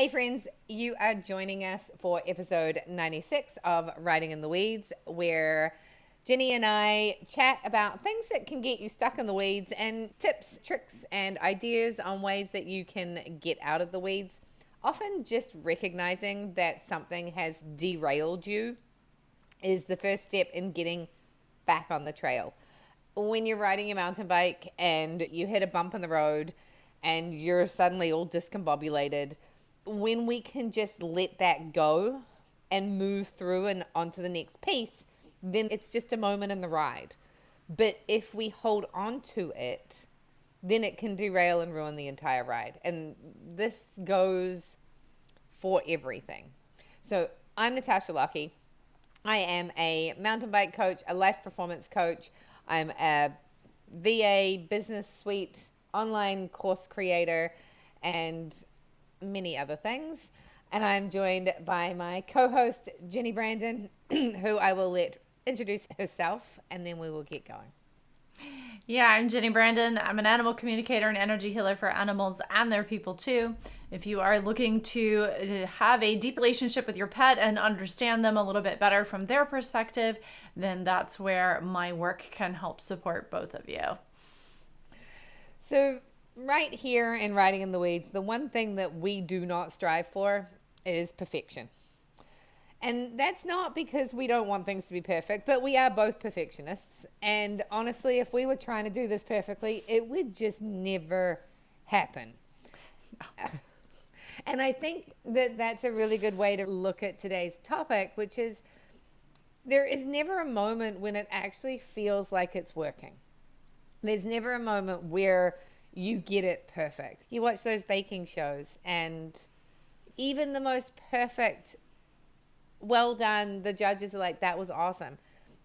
Hey friends, you are joining us for episode 96 of Riding in the Weeds, where Jenny and I chat about things that can get you stuck in the weeds and tips, tricks, and ideas on ways that you can get out of the weeds. Often just recognizing that something has derailed you is the first step in getting back on the trail. When you're riding your mountain bike and you hit a bump in the road and you're suddenly all discombobulated, when we can just let that go and move through and onto the next piece, then it's just a moment in the ride. But if we hold on to it, then it can derail and ruin the entire ride. And this goes for everything. So I'm Natasha Lockie. I am a mountain bike coach, a life performance coach. I'm a VA business suite online course creator and many other things. And I'm joined by my co-host, Jenny Brandon, who I will let introduce herself, and then we will get going. Yeah, I'm Jenny Brandon. I'm an animal communicator and energy healer for animals and their people too. If you are looking to have a deep relationship with your pet and understand them a little bit better from their perspective, then that's where my work can help support both of you. So right here in Riding in the Weeds, the one thing that we do not strive for is perfection. And that's not because we don't want things to be perfect, but we are both perfectionists. And honestly, if we were trying to do this perfectly, it would just never happen. And I think that that's a really good way to look at today's topic, which is there is never a moment when it actually feels like it's working. There's never a moment where you get it perfect. You watch those baking shows and even the most perfect, well done, the judges are like, that was awesome.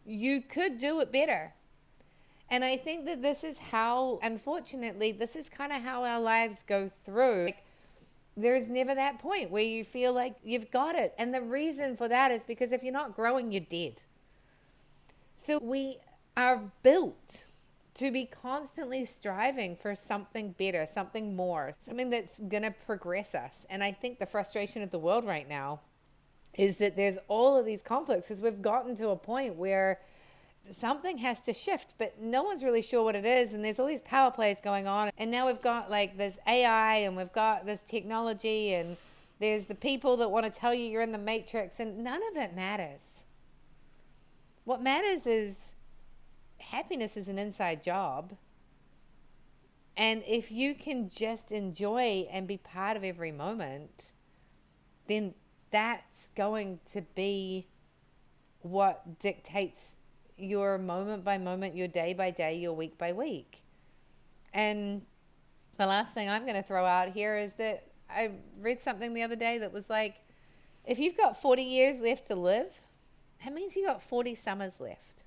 You could do it better. And I think that this is how, unfortunately, this is kind of how our lives go through. Like, there's never that point where you feel like you've got it. And the reason for that is because if you're not growing, you're dead. So we are built to be constantly striving for something better, something more, something that's going to progress us. And I think the frustration of the world right now is that there's all of these conflicts because we've gotten to a point where something has to shift, but no one's really sure what it is. And there's all these power plays going on. And now we've got like this AI and we've got this technology and there's the people that want to tell you you're in the matrix, and none of it matters. What matters is happiness is an inside job. And if you can just enjoy and be part of every moment, then that's going to be what dictates your moment by moment, your day by day, your week by week. And the last thing I'm going to throw out here is that I read something the other day that was like, if you've got 40 years left to live, that means you got 40 summers left.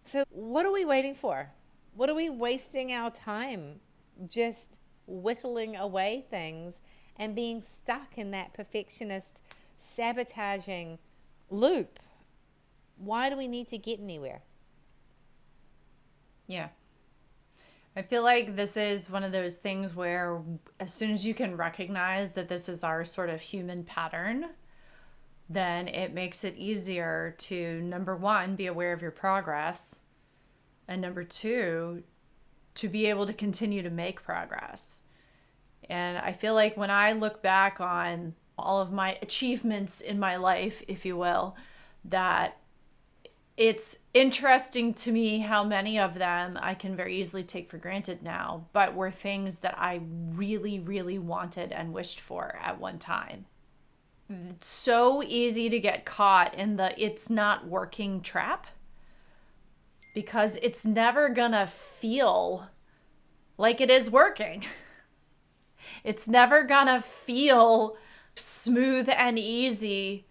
So what are we waiting for? What are we wasting our time just whittling away things and being stuck in that perfectionist sabotaging loop? Why do we need to get anywhere? Yeah. I feel like this is one of those things where as soon as you can recognize that this is our sort of human pattern, then it makes it easier to, number one, be aware of your progress, and number two, to be able to continue to make progress. And I feel like when I look back on all of my achievements in my life, if you will, that it's interesting to me how many of them I can very easily take for granted now, but were things that I really, really wanted and wished for at one time. It's so easy to get caught in the it's not working trap because it's never gonna feel like it is working. It's never gonna feel smooth and easy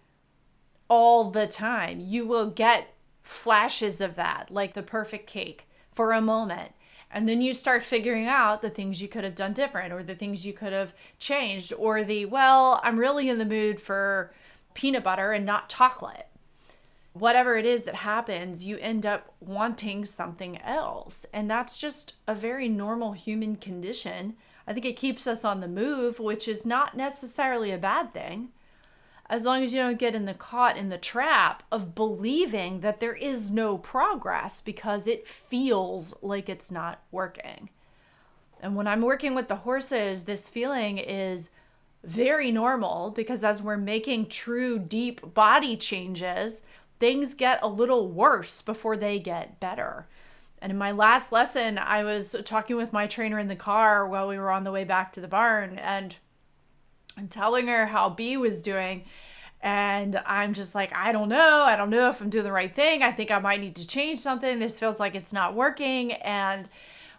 all the time. You will get flashes of that, like the perfect cake for a moment. And then you start figuring out the things you could have done different or the things you could have changed or well, I'm really in the mood for peanut butter and not chocolate. Whatever it is that happens, you end up wanting something else. And that's just a very normal human condition. I think it keeps us on the move, which is not necessarily a bad thing, as long as you don't get caught in the trap of believing that there is no progress because it feels like it's not working. And when I'm working with the horses, this feeling is very normal because as we're making true deep body changes, things get a little worse before they get better. And in my last lesson, I was talking with my trainer in the car while we were on the way back to the barn, and I'm telling her how B was doing. And I'm just like, I don't know. I don't know if I'm doing the right thing. I think I might need to change something. This feels like it's not working. And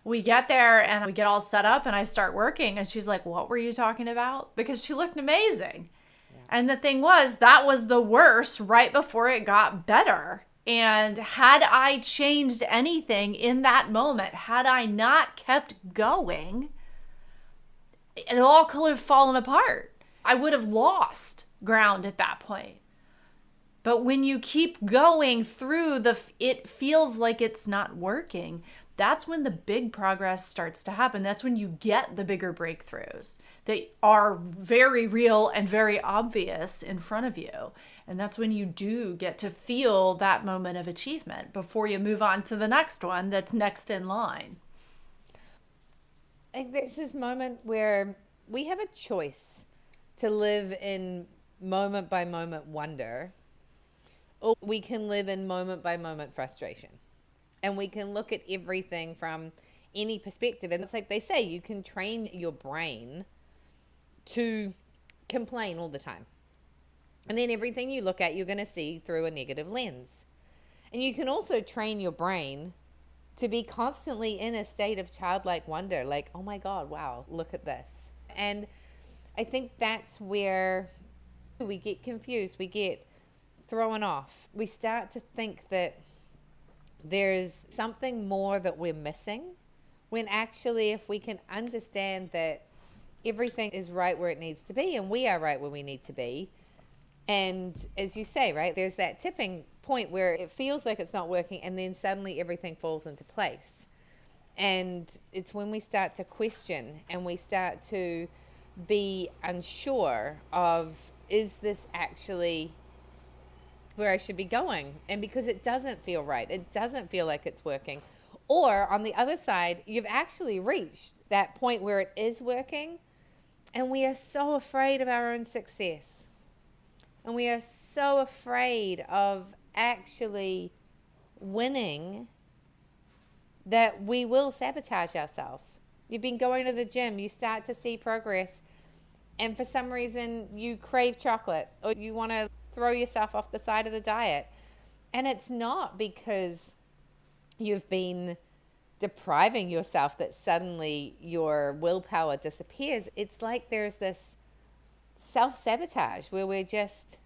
we get there and we get all set up and I start working. And she's like, what were you talking about? Because she looked amazing. Yeah. And the thing was, that was the worst right before it got better. And had I changed anything in that moment, had I not kept going, it all could have fallen apart. I would have lost ground at that point. But when you keep going through it feels like it's not working, that's when the big progress starts to happen. That's when you get the bigger breakthroughs that are very real and very obvious in front of you. And that's when you do get to feel that moment of achievement before you move on to the next one that's next in line. I think there's this moment where we have a choice to live in moment by moment wonder, or we can live in moment by moment frustration. And we can look at everything from any perspective. And it's like they say, you can train your brain to complain all the time. And then everything you look at, you're going to see through a negative lens. And you can also train your brain to be constantly in a state of childlike wonder, like, oh my God, wow, look at this. And I think that's where we get confused, we get thrown off. We start to think that there's something more that we're missing, when actually if we can understand that everything is right where it needs to be and we are right where we need to be. And as you say, right, there's that tipping point where it feels like it's not working and then suddenly everything falls into place. And it's when we start to question and we start to be unsure of, is this actually where I should be going? And because it doesn't feel right, it doesn't feel like it's working. Or on the other side, you've actually reached that point where it is working and we are so afraid of our own success. And we are so afraid of actually winning that we will sabotage ourselves. You've been going to the gym, you start to see progress, and for some reason you crave chocolate or you want to throw yourself off the side of the diet. And it's not because you've been depriving yourself that suddenly your willpower disappears. It's like there's this self-sabotage where we're just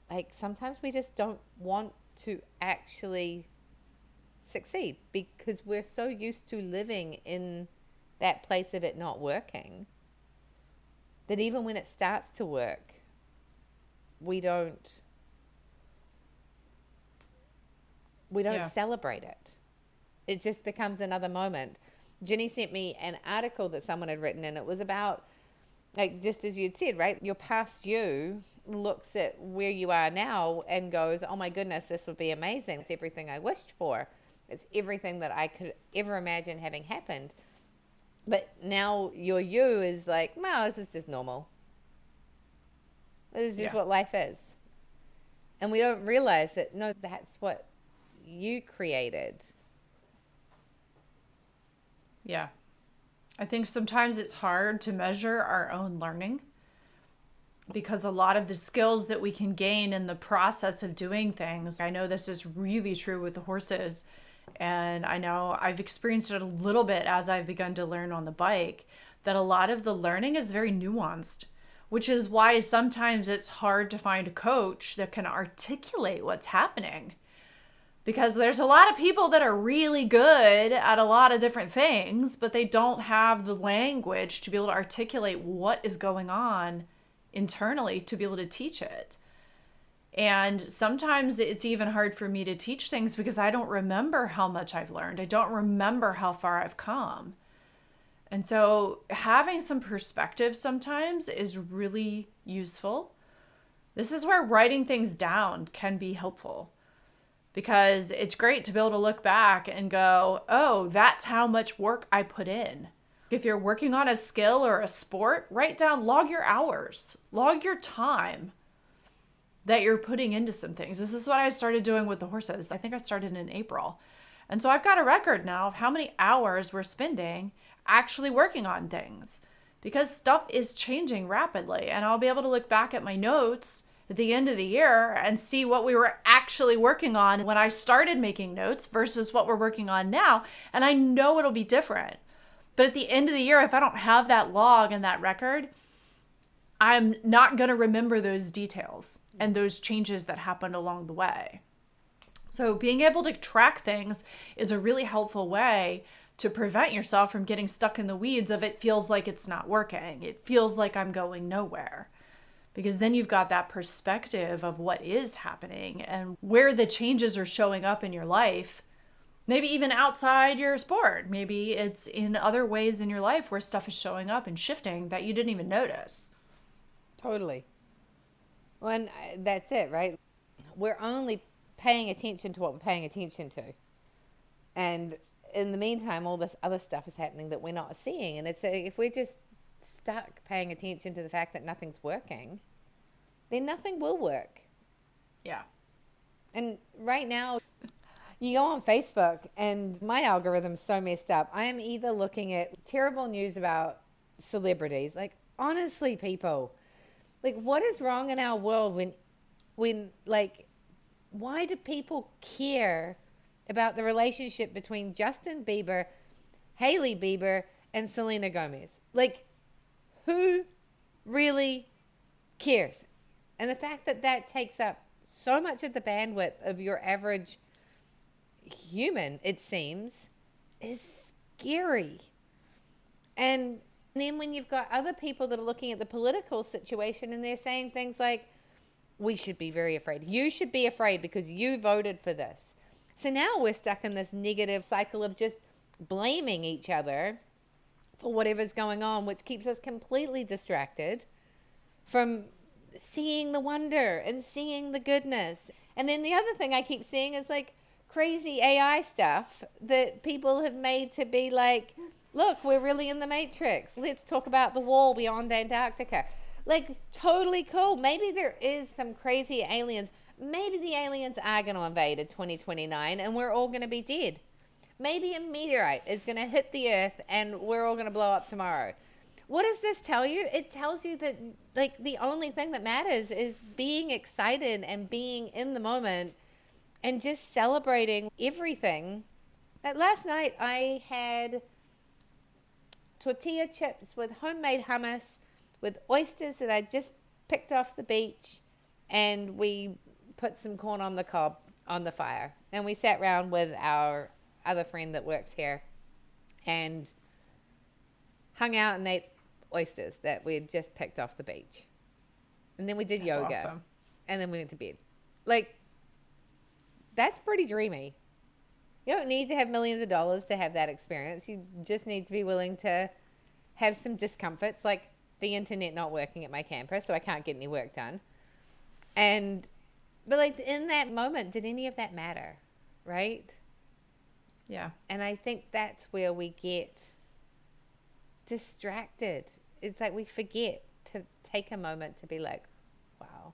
like, sometimes we just don't want to actually succeed because we're so used to living in that place of it not working that even when it starts to work, we don't celebrate it. It just becomes another moment. Jenny sent me an article that someone had written, and it was about, like, just as you'd said, right? Your past you looks at where you are now and goes, oh my goodness, this would be amazing. It's everything I wished for. It's everything that I could ever imagine having happened. But now your you is like, wow, this is just normal. This is just what life is. And we don't realize that, no, that's what you created. Yeah. I think sometimes it's hard to measure our own learning because a lot of the skills that we can gain in the process of doing things, I know this is really true with the horses, and I know I've experienced it a little bit as I've begun to learn on the bike, that a lot of the learning is very nuanced, which is why sometimes it's hard to find a coach that can articulate what's happening. Because there's a lot of people that are really good at a lot of different things, but they don't have the language to be able to articulate what is going on internally to be able to teach it. And sometimes it's even hard for me to teach things because I don't remember how much I've learned. I don't remember how far I've come. And so having some perspective sometimes is really useful. This is where writing things down can be helpful, because it's great to be able to look back and go, oh, that's how much work I put in. If you're working on a skill or a sport, write down, log your hours, log your time that you're putting into some things. This is what I started doing with the horses. I think I started in April. And so I've got a record now of how many hours we're spending actually working on things, because stuff is changing rapidly. And I'll be able to look back at my notes at the end of the year and see what we were actually working on when I started making notes versus what we're working on now. And I know it'll be different. But at the end of the year, if I don't have that log and that record, I'm not going to remember those details and those changes that happened along the way. So being able to track things is a really helpful way to prevent yourself from getting stuck in the weeds of it feels like it's not working. It feels like I'm going nowhere. Because then you've got that perspective of what is happening and where the changes are showing up in your life. Maybe even outside your sport. Maybe it's in other ways in your life where stuff is showing up and shifting that you didn't even notice. Totally. Well, and that's it, right? We're only paying attention to what we're paying attention to. And in the meantime, all this other stuff is happening that we're not seeing. And it's if we're just stuck paying attention to the fact that nothing's working, then nothing will work. Yeah. And right now, you go on Facebook and my algorithm's so messed up. I am either looking at terrible news about celebrities. Like, honestly, people, like, what is wrong in our world when like, why do people care about the relationship between Justin Bieber, Hailey Bieber, and Selena Gomez? Like, who really cares? And the fact that that takes up so much of the bandwidth of your average human, it seems, is scary. And then when you've got other people that are looking at the political situation and they're saying things like, we should be very afraid. You should be afraid because you voted for this. So now we're stuck in this negative cycle of just blaming each other for whatever's going on, which keeps us completely distracted from seeing the wonder and seeing the goodness. And then the other thing I keep seeing is like crazy AI stuff that people have made to be like, look, we're really in the Matrix. Let's talk about the wall beyond Antarctica. Like, totally cool. Maybe there is some crazy aliens. Maybe the aliens are going to invade in 2029 and we're all going to be dead. Maybe a meteorite is going to hit the earth and we're all going to blow up tomorrow. What does this tell you? It tells you that, like, the only thing that matters is being excited and being in the moment and just celebrating everything. That last night I had tortilla chips with homemade hummus, with oysters that I just picked off the beach, and we put some corn on the cob on the fire. And we sat around with our other friend that works here and hung out and ate oysters that we had just picked off the beach. And then we did yoga. Awesome. And then we went to bed. Like, that's pretty dreamy. You don't need to have millions of dollars to have that experience. You just need to be willing to have some discomforts, like the internet not working at my campus, so I can't get any work done. But like in that moment, did any of that matter? Right? Yeah. And I think that's where we get distracted. It's like we forget to take a moment to be like, wow,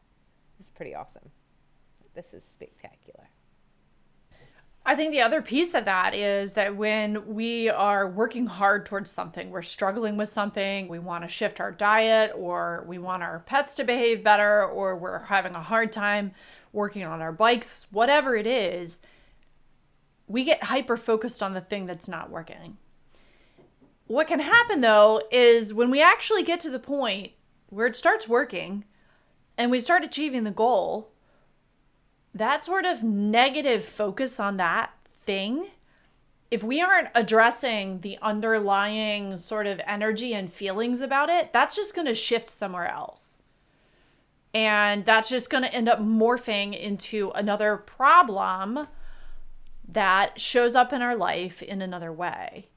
this is pretty awesome. This is spectacular. I think the other piece of that is that when we are working hard towards something, we're struggling with something, we want to shift our diet, or we want our pets to behave better, or we're having a hard time working on our bikes, whatever it is, we get hyper focused on the thing that's not working. What can happen though is when we actually get to the point where it starts working and we start achieving the goal, that sort of negative focus on that thing, if we aren't addressing the underlying sort of energy and feelings about it, that's just going to shift somewhere else. And that's just going to end up morphing into another problem that shows up in our life in another way.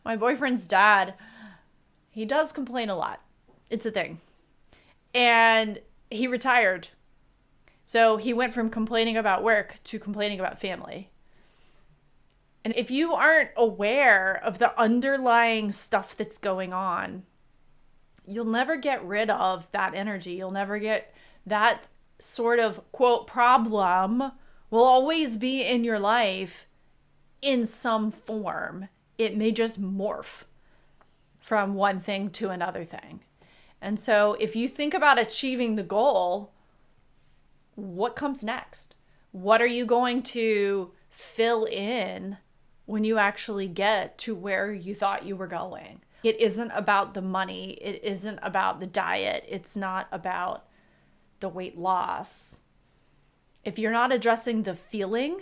My boyfriend's dad, he does complain a lot. It's a thing. And he retired. So he went from complaining about work to complaining about family. And if you aren't aware of the underlying stuff that's going on, you'll never get rid of that energy. You'll never get that sort of quote problem will always be in your life in some form. It may just morph from one thing to another thing. And so if you think about achieving the goal, what comes next? What are you going to fill in when you actually get to where you thought you were going? It isn't about the money. It isn't about the diet. It's not about the weight loss. If you're not addressing the feeling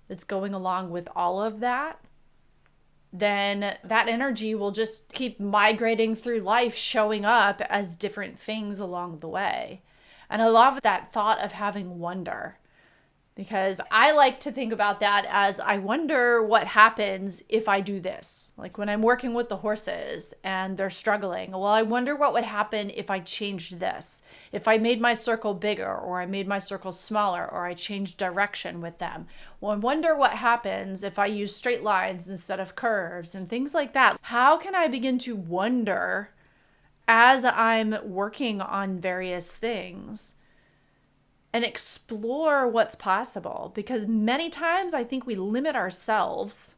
that's going along with all of that, then that energy will just keep migrating through life, showing up as different things along the way. And I love that thought of having wonder, because I like to think about that as I wonder what happens if I do this. Like when I'm working with the horses and they're struggling, well, I wonder what would happen if I changed this. If I made my circle bigger, or I made my circle smaller, or I changed direction with them. Well, I wonder what happens if I use straight lines instead of curves and things like that. How can I begin to wonder as I'm working on various things and explore what's possible? Because many times I think we limit ourselves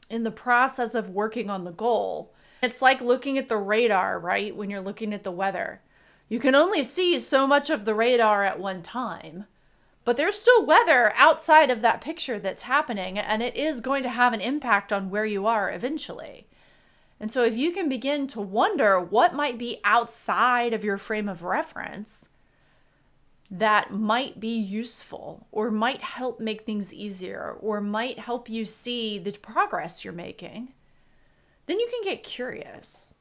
in the process of working on the goal. It's like looking at the radar, right? When you're looking at the weather, you can only see so much of the radar at one time, but there's still weather outside of that picture that's happening, and it is going to have an impact on where you are eventually. And so if you can begin to wonder what might be outside of your frame of reference that might be useful, or might help make things easier, or might help you see the progress you're making, then you can get curious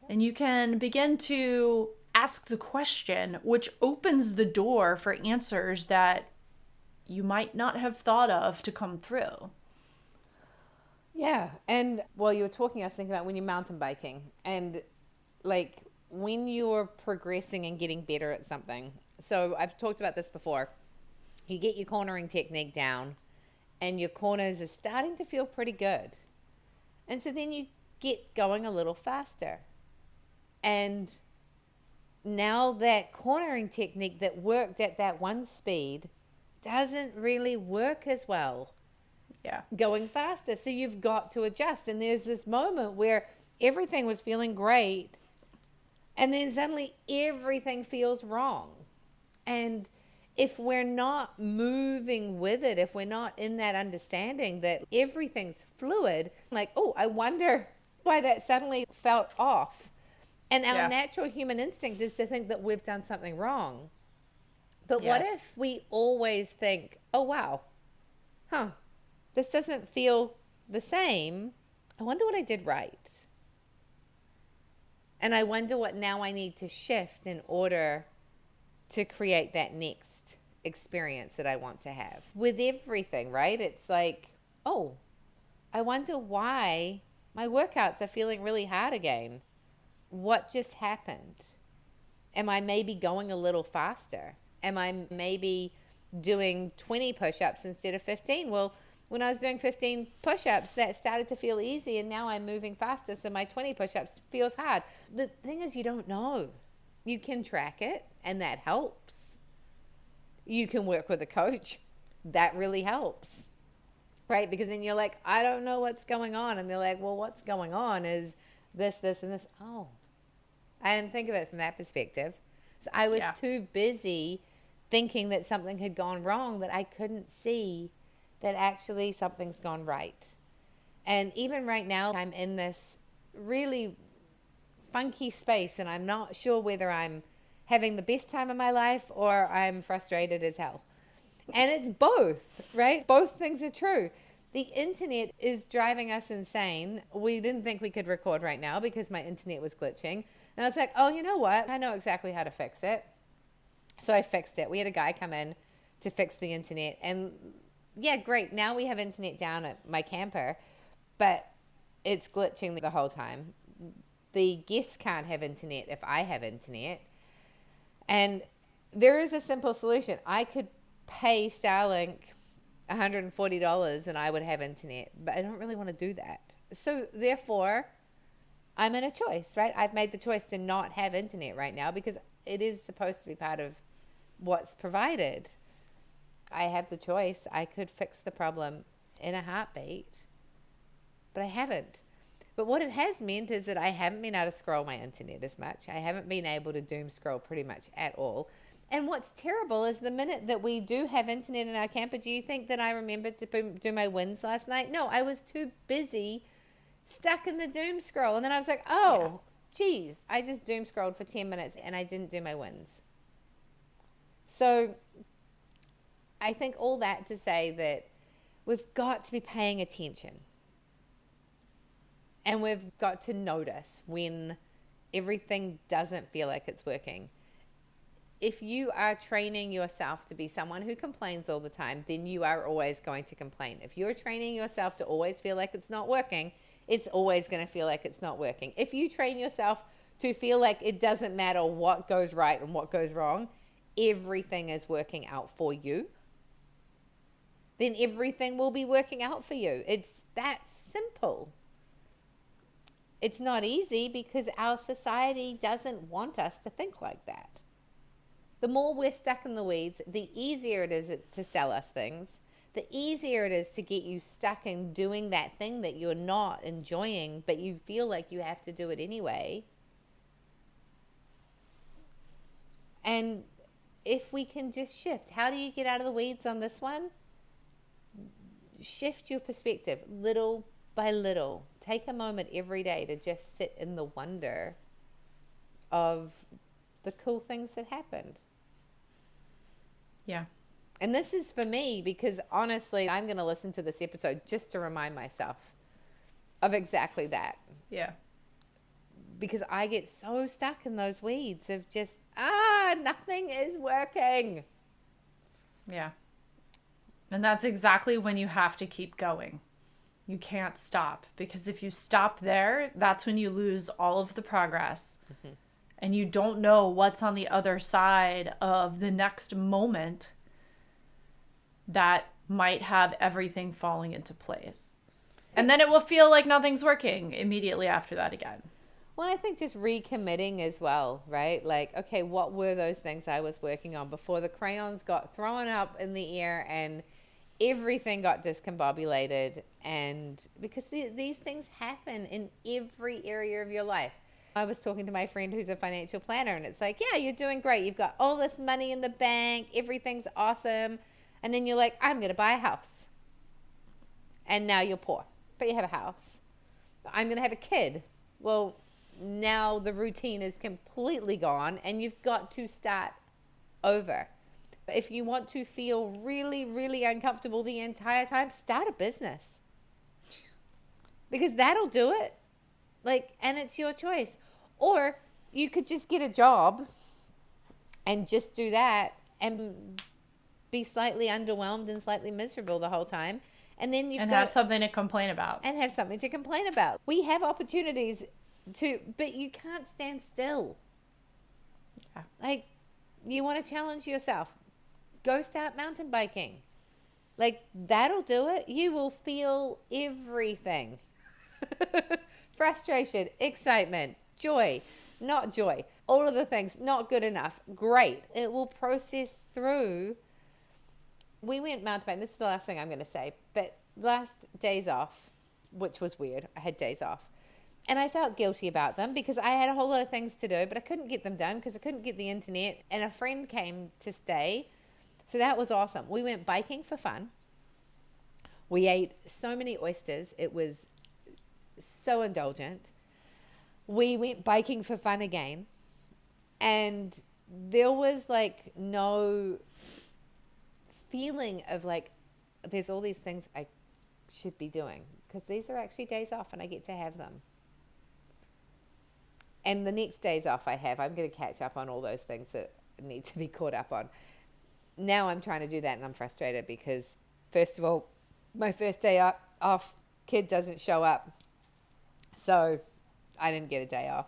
and you can begin to ask the question, which opens the door for answers that you might not have thought of to come through. Yeah. And while you were talking, I was thinking about when you're mountain biking and like when you're progressing and getting better at something. So I've talked about this before. You get your cornering technique down and your corners are starting to feel pretty good. And so then you get going a little faster. And now that cornering technique that worked at that one speed doesn't really work as well. Yeah. Going faster. So you've got to adjust. And there's this moment where everything was feeling great. And then suddenly everything feels wrong. And if we're not moving with it, if we're not in that understanding that everything's fluid, like, oh, I wonder why that suddenly felt off. And our natural human instinct is to think that we've done something wrong. But what if we always think, oh, wow, this doesn't feel the same. I wonder what I did right. And I wonder what now I need to shift in order to create that next experience that I want to have. With everything, right? It's like, oh, I wonder why my workouts are feeling really hard again. What just happened? Am I maybe going a little faster? Am I maybe doing 20 push-ups instead of 15? Well, when I was doing 15 push-ups, that started to feel easy, and now I'm moving faster, so my 20 push-ups feels hard. The thing is, you don't know. You can track it, and that helps. You can work with a coach. That really helps, right? Because then you're like, I don't know what's going on. And they're like, well, what's going on is this, this, and this. Oh, I didn't think of it from that perspective. So I was too busy thinking that something had gone wrong that I couldn't see that actually something's gone right. And even right now, I'm in this really funky space, and I'm not sure whether I'm having the best time of my life or I'm frustrated as hell. And it's both, right? Both things are true. The internet is driving us insane. We didn't think we could record right now because my internet was glitching. And I was like, oh, you know what? I know exactly how to fix it. So I fixed it. We had a guy come in to fix the internet. And yeah, great. Now we have internet down at my camper. But it's glitching the whole time. The guests can't have internet if I have internet. And there is a simple solution. I could pay Starlink $140 and I would have internet, but I don't really want to do that. So therefore, I'm in a choice, right? I've made the choice to not have internet right now because it is supposed to be part of what's provided. I have the choice. I could fix the problem in a heartbeat, but I haven't. But what it has meant is that I haven't been able to scroll my internet as much. I haven't been able to doom scroll pretty much at all. And what's terrible is the minute that we do have internet in our camper, do you think that I remembered to do my wins last night? No, I was too busy stuck in the doom scroll. And then I was like, oh, geez, I just doom scrolled for 10 minutes and I didn't do my wins. So I think all that to say that we've got to be paying attention. And we've got to notice when everything doesn't feel like it's working. If you are training yourself to be someone who complains all the time, then you are always going to complain. If you're training yourself to always feel like it's not working, it's always going to feel like it's not working. If you train yourself to feel like it doesn't matter what goes right and what goes wrong, everything is working out for you, then everything will be working out for you. It's that simple. It's not easy because our society doesn't want us to think like that. The more we're stuck in the weeds, the easier it is to sell us things. The easier it is to get you stuck in doing that thing that you're not enjoying, but you feel like you have to do it anyway. And if we can just shift, how do you get out of the weeds on this one? Shift your perspective little by little. Take a moment every day to just sit in the wonder of the cool things that happened. Yeah. And this is for me because honestly, I'm going to listen to this episode just to remind myself of exactly that. Yeah. Because I get so stuck in those weeds of just, nothing is working. Yeah. And that's exactly when you have to keep going. You can't stop, because if you stop there, that's when you lose all of the progress. Mm-hmm. And you don't know what's on the other side of the next moment that might have everything falling into place. And then it will feel like nothing's working immediately after that again. Well, I think just recommitting as well, right? Like, okay, what were those things I was working on before the crayons got thrown up in the air and everything got discombobulated? And because these things happen in every area of your life. I was talking to my friend who's a financial planner, and it's like, yeah, you're doing great. You've got all this money in the bank. Everything's awesome. And then you're like, I'm going to buy a house. And now you're poor, but you have a house. I'm going to have a kid. Well, now the routine is completely gone, and you've got to start over. If you want to feel really, really uncomfortable the entire time, start a business. Because that'll do it. And it's your choice. Or you could just get a job and just do that and be slightly underwhelmed and slightly miserable the whole time. And then have something to complain about. And have something to complain about. We have opportunities but you can't stand still. Yeah. You want to challenge yourself. Go start mountain biking. That'll do it. You will feel everything. Frustration, excitement, joy, not joy. All of the things, not good enough. Great. It will process through. We went mountain biking. This is the last thing I'm going to say. But last days off, which was weird. I had days off. And I felt guilty about them because I had a whole lot of things to do, but I couldn't get them done because I couldn't get the internet. And a friend came to stay. So that was awesome. We went biking for fun. We ate so many oysters. It was so indulgent. We went biking for fun again. And there was no feeling of there's all these things I should be doing because these are actually days off and I get to have them. And the next days off I'm going to catch up on all those things that need to be caught up on. Now I'm trying to do that and I'm frustrated because, first of all, my first day off, kid doesn't show up. So I didn't get a day off.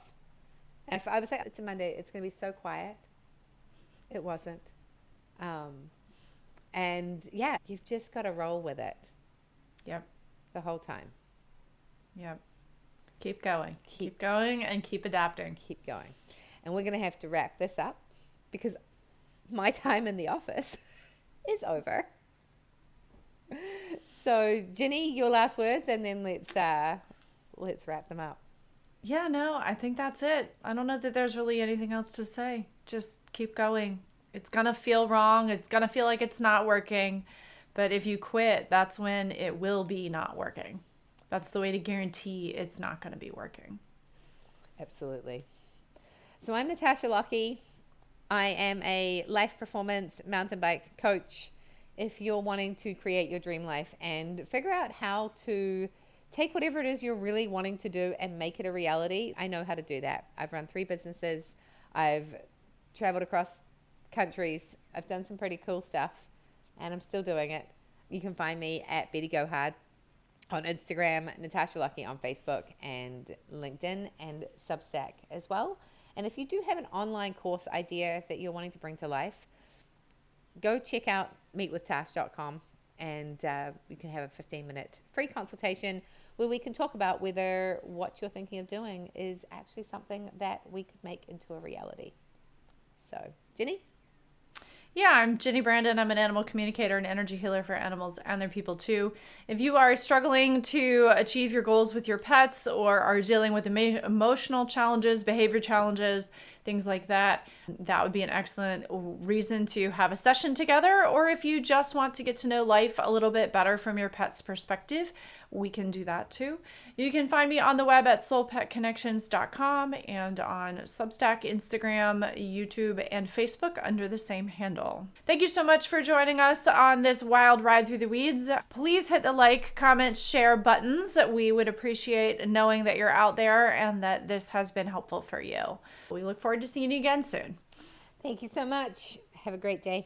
And if I was like, it's a Monday, it's going to be so quiet. It wasn't. And yeah, you've just got to roll with it. Yep. The whole time. Yep. Keep going. Keep going and keep adapting. Keep going. And we're going to have to wrap this up because my time in the office is over. So, Ginny, your last words, and then let's wrap them up. Yeah, no, I think that's it. I don't know that there's really anything else to say. Just keep going. It's going to feel wrong. It's going to feel like it's not working. But if you quit, that's when it will be not working. That's the way to guarantee it's not going to be working. Absolutely. So I'm Natasha Lockie. I am a life performance mountain bike coach. If you're wanting to create your dream life and figure out how to take whatever it is you're really wanting to do and make it a reality, I know how to do that. I've run 3 businesses. I've traveled across countries. I've done some pretty cool stuff, and I'm still doing it. You can find me at Betty Go Hard on Instagram, Natasha Lucky on Facebook and LinkedIn and Substack as well. And if you do have an online course idea that you're wanting to bring to life, go check out meetwithtash.com and you can have a 15-minute free consultation where we can talk about whether what you're thinking of doing is actually something that we could make into a reality. So, Ginny? Yeah, I'm Ginny Brandon. I'm an animal communicator and energy healer for animals and their people too. If you are struggling to achieve your goals with your pets or are dealing with emotional challenges, behavior challenges, things like that, that would be an excellent reason to have a session together. Or if you just want to get to know life a little bit better from your pet's perspective, we can do that too. You can find me on the web at soulpetconnections.com and on Substack, Instagram, YouTube, and Facebook under the same handle. Thank you so much for joining us on this wild ride through the weeds. Please hit the like, comment, share buttons. We would appreciate knowing that you're out there and that this has been helpful for you. We look forward to seeing you again soon. Thank you so much. Have a great day.